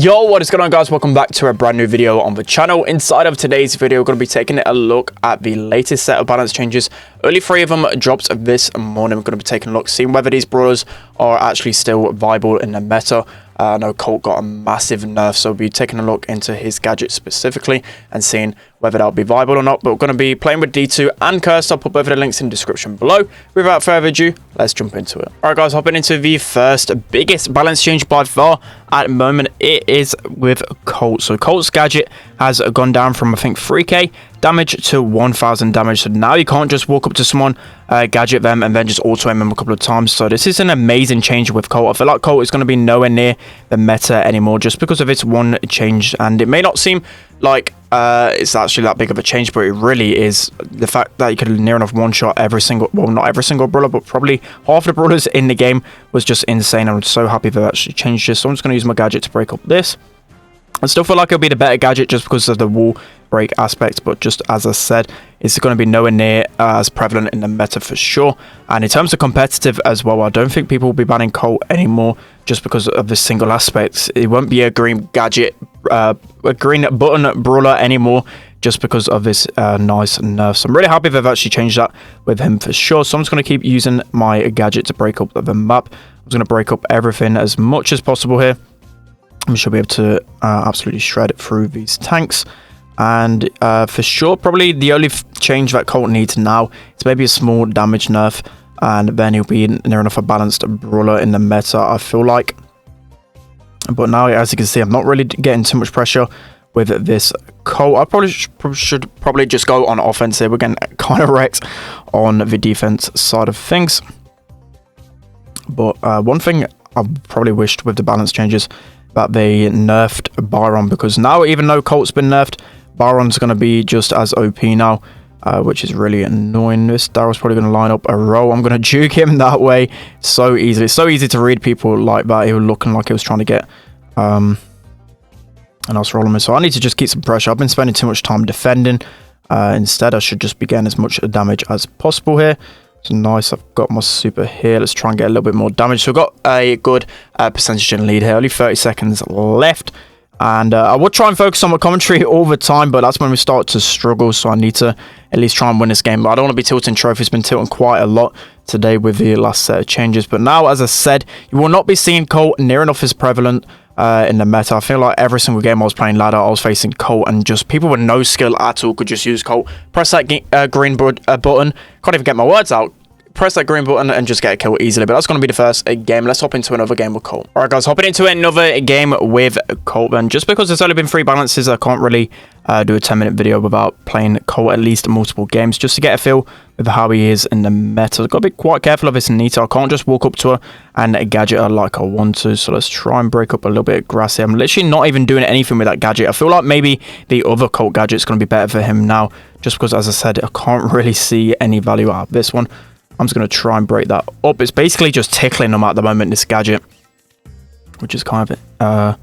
Yo, what is going on, guys? Welcome back to a brand new video on the channel. Inside of today's video, we're going to be taking a look at the latest set of balance changes. Only 3 of them dropped this morning. We're going to be taking a look, seeing whether these brawlers are actually still viable in the meta. I know Colt got a massive nerf, so we'll be taking a look into his gadget specifically and seeing whether that'll be viable or not. But we're going to be playing with D2 and Cursed. I'll put both of the links in the description below. Without further ado, let's jump into it. Alright guys, hopping into the first biggest balance change by far at the moment. It is with Colt. So Colt's gadget has gone down from, I think, 3k damage to 1000 damage. So now you can't just walk up to someone, gadget them, and then just auto aim them a couple of times. So this is an amazing change with Colt. I feel like Colt is going to be nowhere near the meta anymore just because of its one change. And it may not seem like it's actually that big of a change, but it really is. The fact that you could near enough one-shot every single, well, not every single brawler, but probably half the brawlers in the game was just insane. I'm so happy they actually changed this. So I'm just going to use my gadget to break up this. I still feel like it'll be the better gadget just because of the wall break aspect, but just as I said, it's going to be nowhere near as prevalent in the meta for sure. And in terms of competitive as well, I don't think people will be banning Colt anymore just because of the single aspects. It won't be a green gadget, a green button brawler anymore just because of this nice nerf. So I'm really happy they've actually changed that with him for sure. So I'm just going to keep using my gadget to break up the map. I'm just going to break up everything as much as possible here. We should be able to absolutely shred through these tanks. And for sure, probably the only change that Colt needs now is maybe a small damage nerf. And then he'll be near enough a balanced brawler in the meta, I feel like. But now, as you can see, I'm not really getting too much pressure with this Colt. I probably should just go on offense here. We're getting kind of wrecked on the defense side of things. But one thing I probably wished with the balance changes that they nerfed Byron, because now, even though Colt's been nerfed, Byron's going to be just as OP now, which is really annoying. This Daryl's probably going to line up a row. I'm going to juke him that way so easily. It's so easy to read people like that. He was looking like he was trying to get an else roll him. So I need to just keep some pressure. I've been spending too much time defending. Instead, I should just be getting as much damage as possible here. So nice, I've got my super here. Let's try and get a little bit more damage. So we've got a good percentage in lead here. Only 30 seconds left. And I would try and focus on my commentary all the time, but that's when we start to struggle. So I need to at least try and win this game. But I don't want to be tilting trophies. Been tilting quite a lot today with the last set of changes. But now, as I said, you will not be seeing Colt near enough as prevalent in the meta. I feel like every single game I was playing ladder, I was facing Colt, and just people with no skill at all could just use Colt. Press that green button. Can't even get my words out. Press that green button and just get a kill easily. But that's going to be the first game. Let's hop into another game with Colt. All right, guys, hopping into another game with Colt. And just because there's only been 3 balances, I can't really do a 10-minute video without playing Colt at least multiple games, just to get a feel with how he is in the meta. I've got to be quite careful of this Nita. I can't just walk up to her and gadget her like I want to. So let's try and break up a little bit of grass here. I'm literally not even doing anything with that gadget. I feel like maybe the other Colt gadget is going to be better for him now, just because, as I said, I can't really see any value out of this one. I'm just going to try and break that up. It's basically just tickling them at the moment, this gadget, which is kind of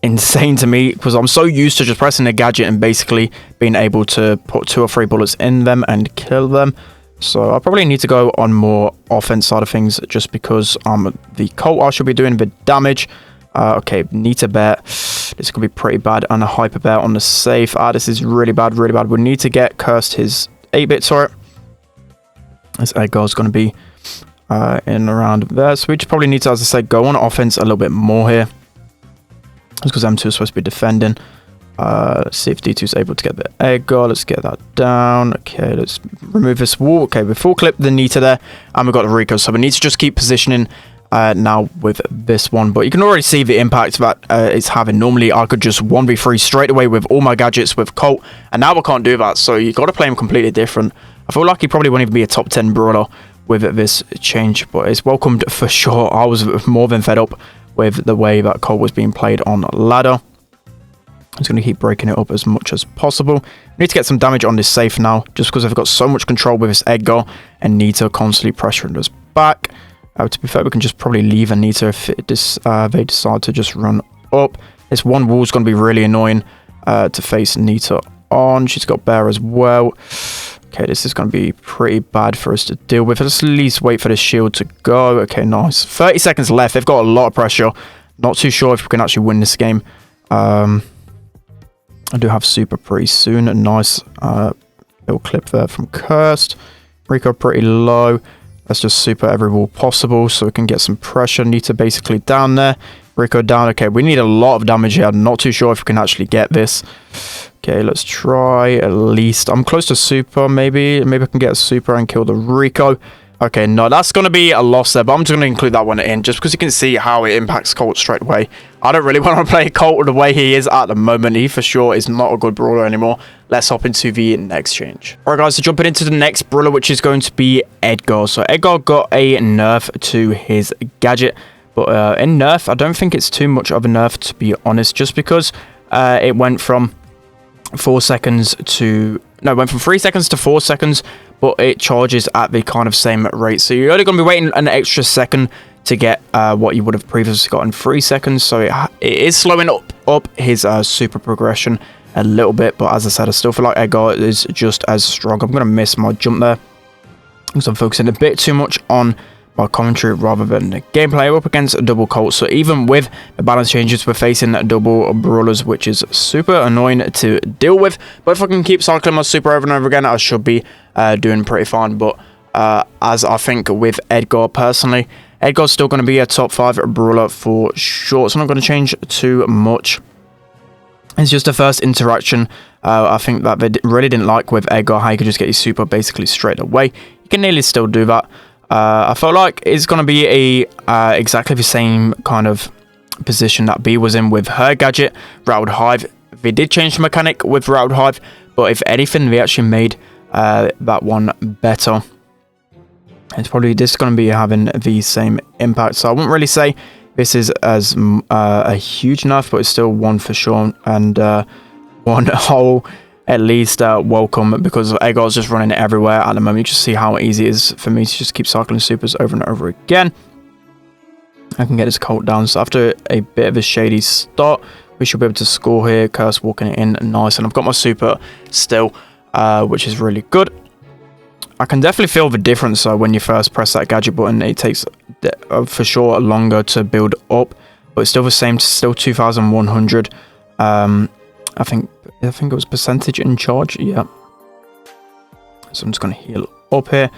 insane to me, because I'm so used to just pressing a gadget and basically being able to put 2 or 3 bullets in them and kill them. So I probably need to go on more offense side of things, just because the Colt I should be doing the damage. Okay, Nita bear. This could be pretty bad. And a hyper bear on the safe. This is really bad, really bad. We need to get Cursed his 8-bit turret. This Edgar is going to be in around there. So we just probably need to, as I said, go on offense a little bit more here. That's because M2 is supposed to be defending. Let's see if D2 is able to get the Edgar. Let's get that down. Okay, let's remove this wall. Okay, we full clip the Nita there. And we've got the Rico. So we need to just keep positioning now with this one. But you can already see the impact that it's having. Normally, I could just 1v3 straight away with all my gadgets with Colt. And now I can't do that. So you've got to play him completely different. I feel like he probably won't even be a top 10 brawler with this change, but it's welcomed for sure. I was more than fed up with the way that Colt was being played on ladder. I'm just going to keep breaking it up as much as possible. I need to get some damage on this safe now, just because I've got so much control with this Edgar and Nita constantly pressuring us back. To be fair, we can just probably leave Nita if they decide to just run up. This one wall is going to be really annoying to face Nita on. She's got bear as well. Okay, this is going to be pretty bad for us to deal with. Let's at least wait for the shield to go. Okay, nice. 30 seconds left. They've got a lot of pressure. Not too sure if we can actually win this game. I do have super pretty soon. A nice little clip there from Cursed. Rico pretty low. Let's just super every wall possible so we can get some pressure. Nita basically down there. Rico down. Okay, we need a lot of damage here. I'm not too sure if we can actually get this. Okay, let's try at least. I'm close to super, maybe. Maybe I can get a super and kill the Rico. Okay, no, that's going to be a loss there, but I'm just going to include that one in just because you can see how it impacts Colt straight away. I don't really want to play Colt the way he is at the moment. He for sure is not a good brawler anymore. Let's hop into the next change. Alright guys, so jumping into the next brawler, which is going to be Edgar. So Edgar got a nerf to his gadget, but in nerf, I don't think it's too much of a nerf, to be honest, just because it went from 4 seconds to... No, it went from 3 seconds to 4 seconds, but it charges at the kind of same rate. So you're only going to be waiting an extra second to get what you would have previously got in 3 seconds. So it is slowing up his super progression a little bit. But as I said, I still feel like Edgar is just as strong. I'm going to miss my jump there because I'm focusing a bit too much on my commentary rather than the gameplay. We're up against a double Colt, so even with the balance changes, we're facing double brawlers, which is super annoying to deal with. But if I can keep cycling my super over and over again, I should be doing pretty fine. But as I think with Edgar personally, Edgar's still going to be a top 5 brawler for sure. It's not going to change too much. It's just the first interaction I think that they really didn't like with Edgar, how you could just get your super basically straight away. You can nearly still do that. I felt like it's going to be exactly the same kind of position that B was in with her gadget, Rattled Hive. They did change the mechanic with Rattled Hive, but if anything, they actually made that one better. It's probably just going to be having the same impact. So I wouldn't really say this is as a huge nerf, but it's still one for sure, and one whole at least welcome, because Edgar's just running everywhere at the moment. You just see how easy it is for me to just keep cycling supers over and over again. I can get this Colt down. So after a bit of a shady start, we should be able to score here. Curse walking it in, nice. And I've got my super still, which is really good. I can definitely feel the difference when you first press that gadget button. It takes for sure longer to build up, but it's still the same, still 2,100. I think it was percentage in charge, yeah. So I'm just going to heal up here.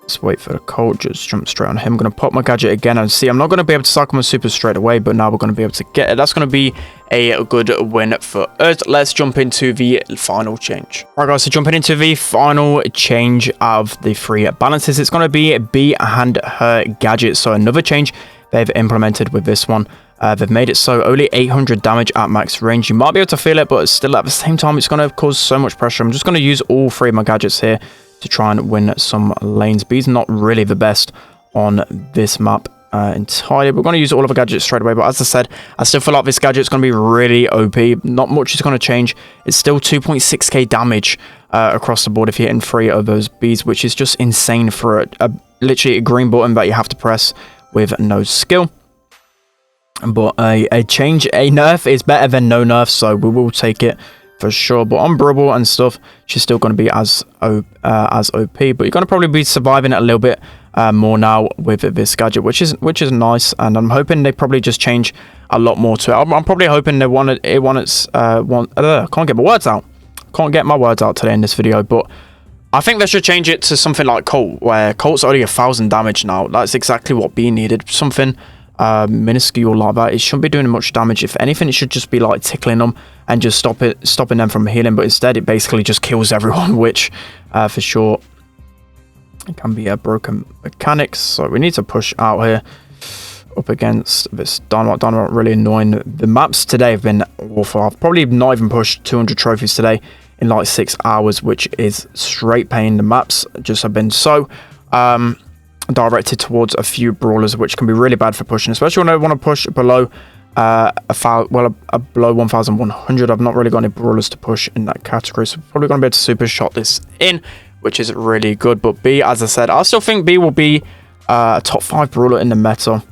Let's wait for the Colt, just jump straight on him. I'm going to pop my gadget again, and see, I'm not going to be able to cycle my super straight away, but now we're going to be able to get it. That's going to be a good win for us. Let's jump into the final change. All right, guys, so jumping into the final change of the 3 balances, it's going to be B and her gadget. So another change they've implemented with this one. They've made it so only 800 damage at max range. You might be able to feel it, but still at the same time, it's going to cause so much pressure. I'm just going to use all 3 of my gadgets here to try and win some lanes. B's not really the best on this map entirely. We're going to use all of our gadgets straight away, but as I said, I still feel like this gadget is going to be really OP. Not much is going to change. It's still 2.6k damage across the board if you're hitting 3 of those Bs, which is just insane for literally a green button that you have to press with no skill. But a nerf is better than no nerf, so we will take it for sure. But on Brawl and stuff, she's still going to be as OP, but you're going to probably be surviving it a little bit more now with this gadget, which is nice. And I'm hoping they probably just change a lot more to it. I'm probably hoping they can't get my words out. Can't get my words out today in this video, but I think they should change it to something like Colt, where Colt's only 1,000 damage now. That's exactly what B needed. Something minuscule like that. It shouldn't be doing much damage. If anything, it should just be like tickling them and just stopping them from healing, but instead it basically just kills everyone, which for sure it can be a broken mechanics. So we need to push out here up against this Dynamite. Really annoying. The maps today have been awful. I've probably not even pushed 200 trophies today in like 6 hours, which is straight pain. The maps just have been so directed towards a few brawlers, which can be really bad for pushing, especially when I want to push below below 1,100. I've not really got any brawlers to push in that category, so probably going to be able to super shot this in, which is really good. But B, as I said, I still think B will be a top 5 brawler in the meta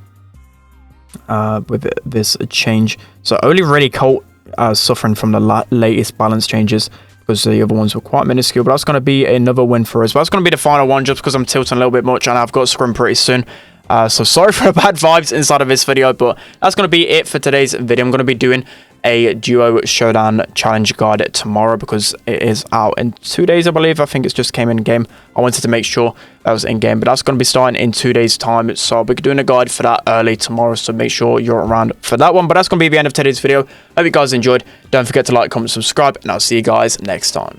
with this change. So only really Colt suffering from the latest balance changes, because the other ones were quite minuscule. But that's going to be another win for us. But that's going to be the final one, just because I'm tilting a little bit much and I've got to scrim pretty soon. So sorry for the bad vibes inside of this video, but that's going to be it for today's video. I'm going to be doing a duo showdown challenge guide tomorrow because it is out in 2 days, I believe. I think it's just came in game. I wanted to make sure that was in game, but that's going to be starting in 2 days time, so I'll be doing a guide for that early tomorrow, so make sure you're around for that one. But that's going to be the end of today's video. Hope you guys enjoyed. Don't forget to like, comment, subscribe, and I'll see you guys next time.